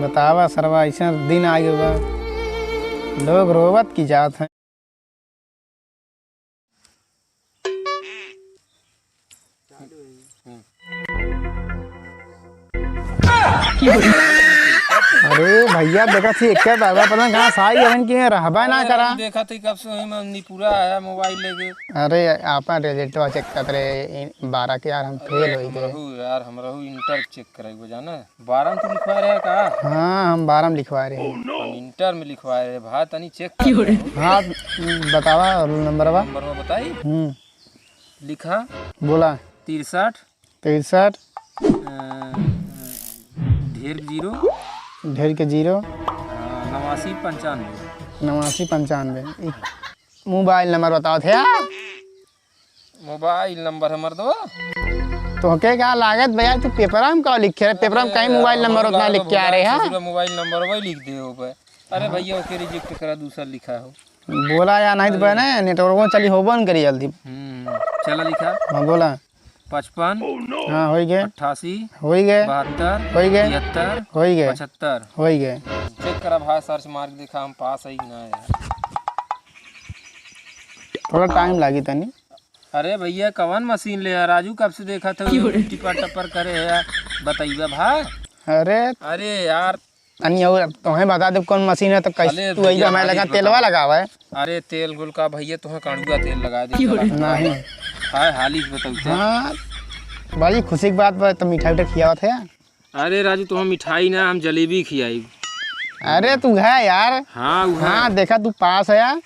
बतावा सरवा ऐसा दिन आ गया बा लोग रोवत की जात है। अरे भैया देखा थी क्या बाबा पता कहाँ साई गवन की रहबा ना करा देखा थी कब से मैं पूरा आया मोबाइल लेके। अरे आपा रिजल्टवा चेक करते रहे 12 के यार हम फेल हो गए यार हम रहू इंटर चेक करे जाना 12 में तू लिखवा रहे का। हाँ हम 12 में लिखवा रहे हैं। हम इंटर में लिखवा रहे भाई तनी चेक हाँ बतावा नंबरवा बताई। लिखा बोला 63 ढेर के 0 89 95 मोबाइल नंबर बताओ थे यार। मोबाइल नंबर हमार दो तो के क्या लागत भैया तू पेपर में का लिखे रहे पेपर में कहीं मोबाइल नंबर उतना लिख के आ रहे हैं। मोबाइल नंबर वही लिख दे हो पे। अरे भैया ओके रिजेक्ट करा दूसरा लिखा हो बोला या नहीं तो बने नेटवर्क चली हो बन करी जल्दी। चला लिखा। हाँ बोला 55 हाँ हो गए 88 हो गए 72 हो गए 73 हो गए 75 हो गए। चेक करा भाई सर्च मार के देखा हम पास है कि ना यार। थोड़ा टाइम लगी तनी। अरे भैया कवन मशीन ले राजू कब से देखा था टिपर टपर करे है बताइए भाई। अरे यार अन्य और तुम्हें बता दे कौन मशीन है तो कैसे तू ऐसा मैं लगा तेलवा लगावा है। अरे तेल गुल का भैया तुम्हें काड़ूगा तेल लगा दे नहीं हाय हाली बताओ। हाँ बड़ी खुशी की बात पर तो मिठाई उठा खिया थे। अरे राजू तुम्हें मिठाई ना हम जलेबी खियाई। अरे तू है यार। हाँ देखा तू पास है यार।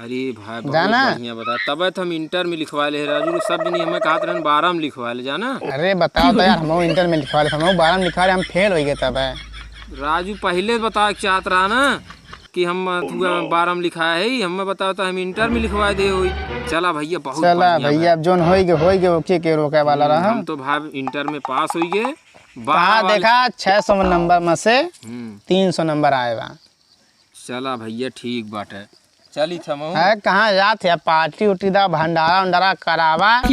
अरे भाई जाना बता तब हम इंटर में लिखवा ले राजू सब दिन हमें कहा 12 में लिखवा ले जाना। अरे बताओ तो यार हम इंटर में लिखवा ले हम 12 में लिखवा ले हम फेल हो गए तब है। राजू पहले बता चाहत रहा ना कि हम 12 में लिखाया है हमें बताओ तो हम इंटर में लिखवा दे हो। चला भैया बहुत चला भैया अब जोन हो गए ओके के रोके वाला रहा। हम तो भाई इंटर में पास हो गए। देखा 600 नंबर में से 300 नंबर आएगा। चला भैया ठीक बात है चली थमो कहाँ जाते है पार्टी उटी दा भंडारा उंडारा करावा। हम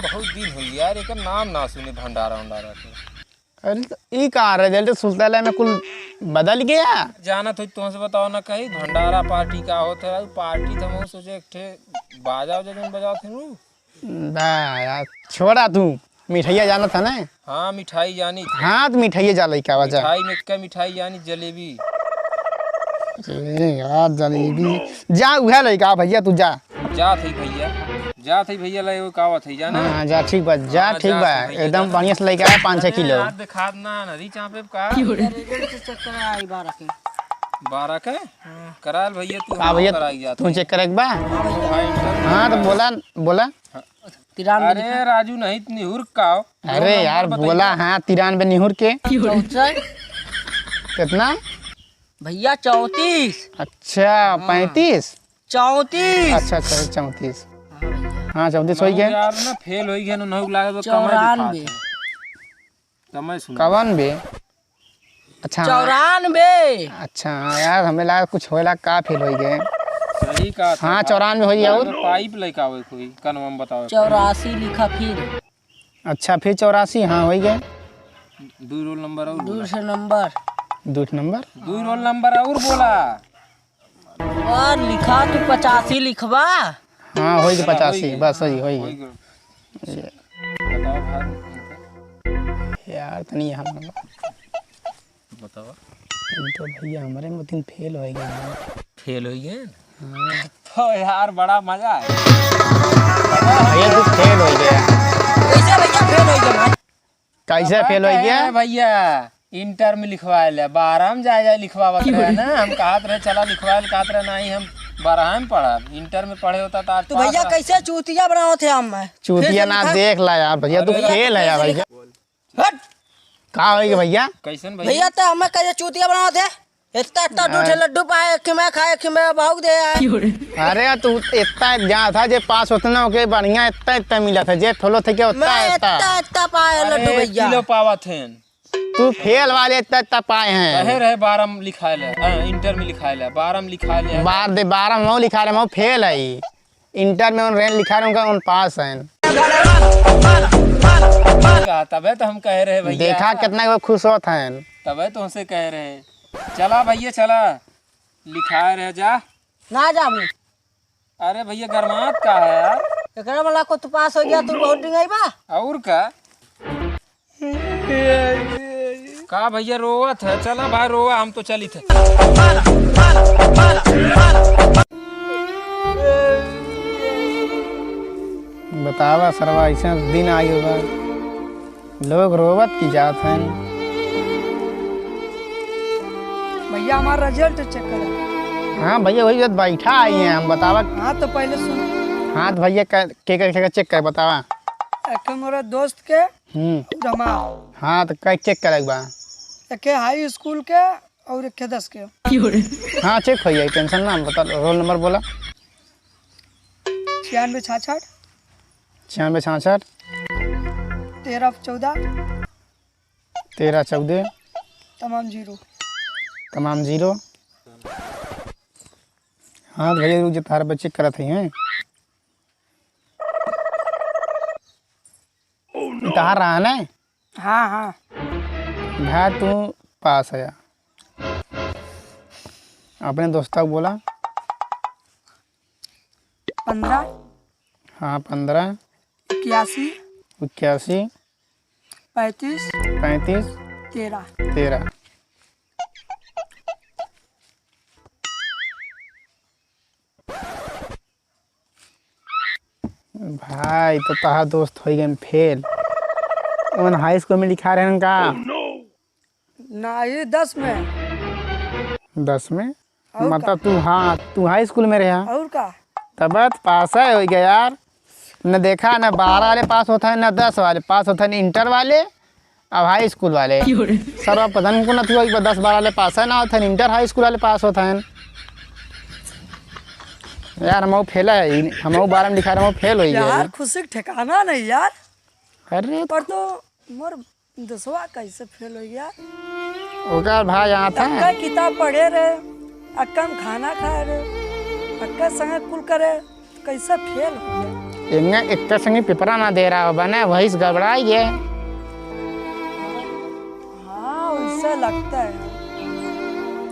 बहुत दिन हो यार एक नाम ना सुने भंडारा उंडारा के। अरे तो ई कहाँ रिजल्ट सुल्तान में कुल बदल गया। जाना तो तुमसे बताओ ना कहीं भंडारा पार्टी का होता है पार्टी तो हम सोचे थे बाजा बजाओ थे यार छोड़ा तू मिठाइया जाना था ना। हाँ मिठाई जानी थी। हाँ तो मिठाइया जा रही क्या वजह मिठाई में क्या मिठाई जानी जलेबी। यार जलेबी जा उहे लइका भैया तू जा थी भैया ले वो कावा थी जाना। हां जा ठीक बा जा ठीक बा एकदम बढ़िया से लेके आया 5-6 किलो। दिखा ना नरी चापे का रिजल्ट चेक करा आई 12 के कराल भैया तू भैया तू चेक करे बा। हां तो बोला अरे राजू नहीं निहुर का। अरे यार बोला हाँ 93 निहुर के कितना भैया 34। अच्छा 35 34 अच्छा 34 हाँ 34 हो गया यार ना फेल हो गया ना लागे तो 94 कमाई सुन 91 अच्छा 94 अच्छा यार हमें लगा कुछ होला का फेल हो गए। सही का हाँ 94 हो गया और पाइप लेके आवे कोई कनवा बताओ 84 लिखा फिर। अच्छा फिर 84 हाँ हो गए 2 रोल नंबर और 2 नंबर 2 नंबर 2 रोल नंबर और बोला और लिखा तो 85 लिखवा। हाँ हो गए 85 बस सही हो गई बताओ भाई यार तनी यहाँ बताओ तो भैया हमारे मतीन फेल हो गए। फेल हो गए तो यार बड़ा मजा है भैया तू फेल हो गया। कैसे भैया फेल हो गया कैसे फेल हो गया भैया इंटर में लिखवा ले 12 में जाए लिखवावत रहे ना हम कहत रहे चला लिखवा ले कहत रहे नहीं हम 12 में पढ़ा इंटर में पढ़े होता था। तो भैया कैसे चूतिया बनाओ थे हम चूतिया ना देख ला यार भैया तू फेल है यार भैया का हो गया भैया कैसन भैया तो हमें कैसे चूतिया बनाओ थे इतना दूठे लड्डू पाए खिमे खाए खिमे भाग दे। अरे तू इतना जहाँ था जे पास उतना के बढ़िया इतना मिला था जे थोलो थे क्या इतना पाए लड्डू भैया किलो पावा थे। तू फेल वाले इतना पाए हैं रहे 12 में लिखा ले इंटर में लिखा ले 12 में लिखा ले 12 में लिखा रहे फेल है इंटर में लिखा रहे उनका पास है। कहा तबे तो हम कह रहे भैया, देखा कितना वो खुश होता है। तबे तो हमसे कह रहे। चला भैया चला, लिखाए रह जा। ना जाबू अरे भैया गरमात का है यार। एकरा वाला को तू पास हो गया, तू बहुत डिंगाई बा। और का भैया रोवत है। चला भाई रोवा, हम तो चली थे। बतावा सरवा ऐसा दिन आई होगा, लोग रोवत की जात हैं। भैया हमारा रिजल्ट चेक करो। हाँ भैया वही बात बैठा आई हैं हम। बतावा। हाँ तो पहले सुन। हाँ तो भैया के चेक कर बतावा। एक मेरे दोस्त के जमा। हाँ तो कई चेक करे बा। एक हाई स्कूल के और एक 10 के। हाँ चेक हो जाए, टेंशन ना। बता रोल नंबर बोला। 96 66 96 66 13 14 13 14 तमाम 0। तमाम 0। हाँ तो भैया जो तार बच्चे करत हैं कहाँ रहा ना। हाँ हाँ भाई तू पास है। अपने दोस्तों को बोला। 15 हाँ 15 81 81 35 35 13। 13। भाई तो तहा दोस्त हो गए फेल। उन हाई स्कूल में लिखा रहे का। ना ये 10 में। 10 में और मतलब तू। हाँ तू हाई स्कूल में रहा। और का तब पास है हो गया यार। न देखा न 12 वाले पास होता है, न 10 वाले पास होता है, न इंटर वाले अब हाई स्कूल वाले। सर पता नहीं को न 10-12 वाले पास है ना होता है, इंटर हाई स्कूल वाले पास होता है यार। हम फेल है, हम 12 में लिखा रहे हम फेल हो गया यार। खुशी का ठिकाना नहीं यार। अरे पर तो मोर 10वां कैसे फेल हो गया। ओकर भाई यहाँ था। अक्का किताब पढ़े रहे, अक्का हम खाना खाए रहे, अक्का संग कुल करे, कैसे फेल हो गया। एक संगे पेपरा ना दे रहा हो बने वही से गड़बड़ाई है। हाँ वैसा लगता है।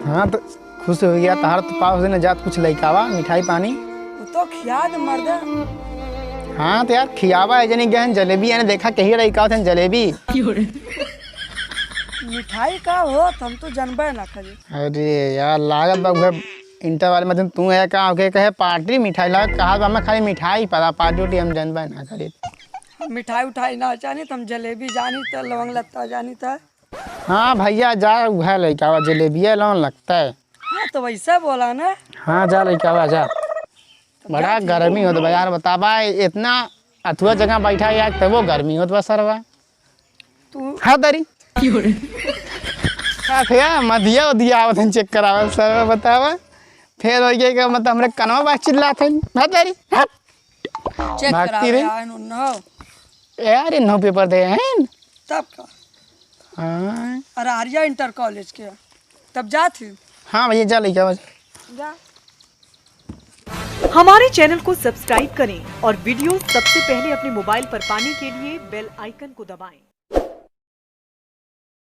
हाँ तो खुश हो गया। तार तो पास न जात कुछ लइकावा मिठाई पानी। वो तो खियाद मर्द। हाँ तो यार खियावा है जनी गहन जलेबी है देखा कही लइका थे जलेबी। मिठाई का हो हम तो जानबे ना करी। अरे यार लागत बा इंटर वाले मतलब तू है का के कहे पार्टी मिठाई लागत कहा हमें खाली मिठाई पता पार्टी उटी हम जानबे ना करी। मिठाई उठाई ना जानी तो हम जलेबी जानी तो लवंग लत्ता जानी तो। हाँ भैया जा वह लइकावा जलेबिया लोन लगता है। हाँ तो वैसा बोला ना। हाँ जा लइकावा जा। बड़ा गर्मी होता है यार। बताबा इतना अथुआ जगह बैठा यार तब वो गर्मी होता बा सरवा। तू हाँ दरी क्या मधिया उदिया आवत हैं चेक करावे सर बतावा। फिर हो गया कि मतलब हमरे कनवा बात चिल्लाते हैं। हाँ दरी चेक भागती रही। करावे नो यार इन 9 पेपर दे हैं तब का। हाँ अरे आर्या इंटर कॉलेज के तब जा थी। हाँ भैया जा लेके जा। हमारे चैनल को सब्सक्राइब करें और वीडियो सबसे पहले अपने मोबाइल पर पाने के लिए बेल आइकन को दबाएं।